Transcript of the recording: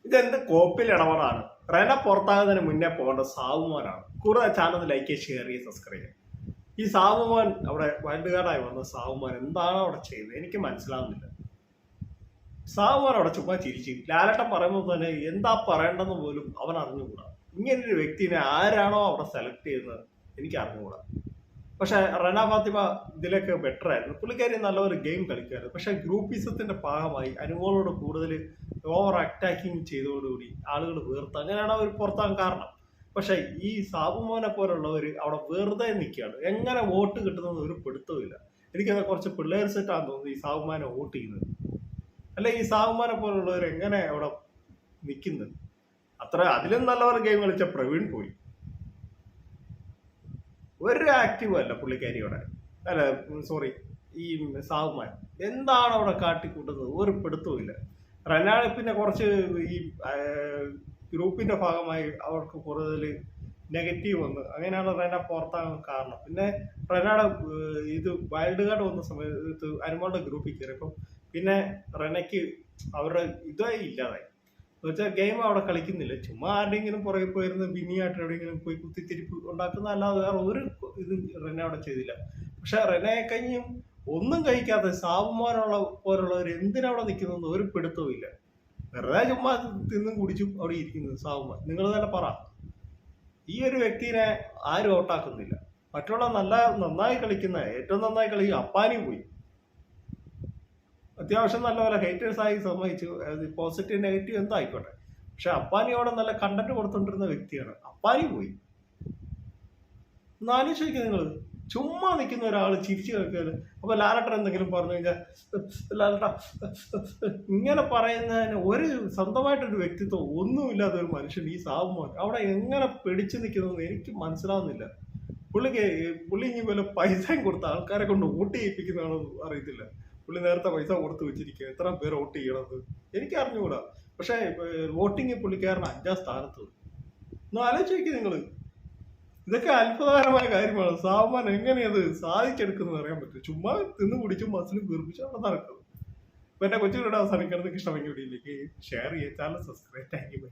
ഇതെന്ത് കോപ്പിൽ ഇടപെടാണ്. റെന പുറത്താകുന്നതിന് മുന്നേ പോകേണ്ട സാവുമോനാണ്. കൂടുതൽ ചാനൽ ലൈക്ക്, ഷെയർ ചെയ്ത് സബ്സ്ക്രൈബ് ചെയ്യുക. ഈ സാവുമോൻ അവിടെ വൈൽഡ് കാർഡായി വന്ന സാവുമോൻ എന്താണ് അവിടെ ചെയ്തത് എനിക്ക് മനസ്സിലാവുന്നില്ല. സാവുമോൻ അവിടെ ചുമ്മാ ചിരിച്ചു. ലാലേട്ടൻ പറയുമ്പോൾ തന്നെ എന്താ പറയേണ്ടെന്ന് പോലും അവൻ അറിഞ്ഞുകൂടാ. ഇങ്ങനൊരു വ്യക്തിനെ ആരാണോ അവിടെ സെലക്ട് ചെയ്യുന്നത് എനിക്ക് അറിഞ്ഞുകൂടാ. പക്ഷെ റെന ഫാത്തിമ ഇതിലൊക്കെ ബെറ്റർ ആയിരുന്നു. പുള്ളിക്കാരി നല്ലൊരു ഗെയിം കളിക്കുമായിരുന്നു. പക്ഷെ ഗ്രൂപ്പിസത്തിന്റെ ഭാഗമായി അനുമോളോട് കൂടുതൽ ഓവർ അറ്റാക്കിങ് ചെയ്തതോടുകൂടി ആളുകൾ വേർത്ത്, അങ്ങനെയാണ് അവർ പുറത്താകാൻ കാരണം. പക്ഷെ ഈ സാബുമോനെ പോലുള്ളവർ അവിടെ വെറുതെ നിൽക്കുകയാണ്. എങ്ങനെ വോട്ട് കിട്ടുന്നത് ഒരു പിടുത്തമില്ല. എനിക്കത് കുറച്ച് പിള്ളേർ സെറ്റാന്ന് തോന്നുന്നു ഈ സാബുമാനെ വോട്ട് ചെയ്യുന്നത്. അല്ല, ഈ സാബുമാനെ പോലുള്ളവർ എങ്ങനെ അവിടെ നിൽക്കുന്നത്? അത്ര അതിലും നല്ലവർ ഗെയിം കളിച്ച പ്രവീൺ പോയി. ഒരു ആക്റ്റീവും അല്ല പുള്ളിക്കാരിയോടെ. അല്ല സോറി, ഈ സാവുമാൻ എന്താണ് അവിടെ കാട്ടിക്കൂട്ടുന്നത് ഒരു പിടുത്തവും ഇല്ല. റെനാള് പിന്നെ കുറച്ച് ഈ ഗ്രൂപ്പിന്റെ ഭാഗമായി അവർക്ക് കൂടുതൽ നെഗറ്റീവ് വന്ന്, അങ്ങനെയാണ് റെന പുറത്താകാൻ കാരണം. പിന്നെ റെനയുടെ ഇത് വൈൽഡ് കാർഡ് വന്ന സമയത്ത് അനുമോളുടെ ഗ്രൂപ്പിൽ കയറിയപ്പം പിന്നെ റെനയ്ക്ക് അവരുടെ ഇതേ ഇല്ലാതായി. എന്നുവെച്ചാൽ ഗെയിം അവിടെ കളിക്കുന്നില്ല. ചുമ്മാ ആരുടെയെങ്കിലും പുറകെ പോയിരുന്ന് ബിന്നിയായിട്ട് എവിടെയെങ്കിലും പോയി കുത്തിത്തിരിപ്പ് ഉണ്ടാക്കുന്ന അല്ലാതെ വേറെ ഒരു ഇത് റെന അവിടെ ചെയ്തില്ല. പക്ഷെ റെനയെ കഴിഞ്ഞും ഒന്നും കഴിക്കാത്ത സാവുമാനുള്ള പോലുള്ളവർ എന്തിനവിടെ നിൽക്കുന്നതെന്ന് ഒരു പിടുത്തവും ഇല്ല. വെറുതെ ചുമ്മാ തിന്നും കുടിച്ചും അവിടെ ഇരിക്കുന്നത് സാവുമാൻ. നിങ്ങൾ തന്നെ പറ, ഈ ഒരു വ്യക്തിനെ ആരും ഔട്ടാക്കുന്നില്ല. മറ്റുള്ള നന്നായി കളിക്കുന്ന ഏറ്റവും നന്നായി കളിക്കുക അപ്പാനി പോയി. അത്യാവശ്യം നല്ലപോലെ ഹേറ്റേഴ്സായി സമ്മതിച്ചു. പോസിറ്റീവ് നെഗറ്റീവ് എന്തോ ആയിക്കോട്ടെ. പക്ഷെ അപ്പാനിയോടെ നല്ല കണ്ടന്റ് കൊടുത്തോണ്ടിരുന്ന വ്യക്തിയാണ്. അപ്പാനി പോയി. ആലോചിക്കുക നിങ്ങൾ, ചുമ്മാ നിൽക്കുന്ന ഒരാൾ ചിരിച്ചു കേൾക്കുക. അപ്പൊ ലാലട്ടൻ എന്തെങ്കിലും പറഞ്ഞു കഴിഞ്ഞാൽ ലാലട്ട ഇങ്ങനെ പറയുന്നതിന് ഒരു സ്വന്തമായിട്ടൊരു വ്യക്തിത്വം ഒന്നുമില്ലാത്ത ഒരു മനുഷ്യൻ ഈ സാവുമോൻ അവിടെ എങ്ങനെ പിടിച്ചു നിൽക്കുന്നതെന്ന് എനിക്ക് മനസ്സിലാവുന്നില്ല. പുള്ളി ഇനി വല്ല പൈസയും കൊടുത്ത ആൾക്കാരെ കൊണ്ട് വോട്ട് ചെയ്യിപ്പിക്കുന്നതാണോ അറിയത്തില്ല. പുള്ളി നേരത്തെ പൈസ കൊടുത്ത് വെച്ചിരിക്കുക. എത്ര പേര് വോട്ട് ചെയ്യണത് എനിക്ക് അറിഞ്ഞുകൂടാ. പക്ഷെ വോട്ടിങ് പുള്ളിക്കാരൻ 5ാം സ്ഥാനത്ത്. ഒന്ന് ആലോചിക്കുക നിങ്ങൾ, ഇതൊക്കെ അത്ഭുതകരമായ കാര്യമാണ്. സാവുമാൻ എങ്ങനെയത് സാധിച്ചെടുക്കുന്നത് അറിയാൻ പറ്റും. ചുമ്മാ തിന്നു കുടിച്ചും മസിലും വീർപ്പിച്ച് അവിടെ നടക്കുന്നത്. അപ്പൊ എന്റെ കൊച്ചുകൂടെ അവസാനിക്കുന്നത് ഇഷ്ടമെങ്കിൽ വീഡിയോയിലേക്ക് ഷെയർ ചെയ്യുക, ചാനൽ സബ്സ്ക്രൈബ്. Thank you.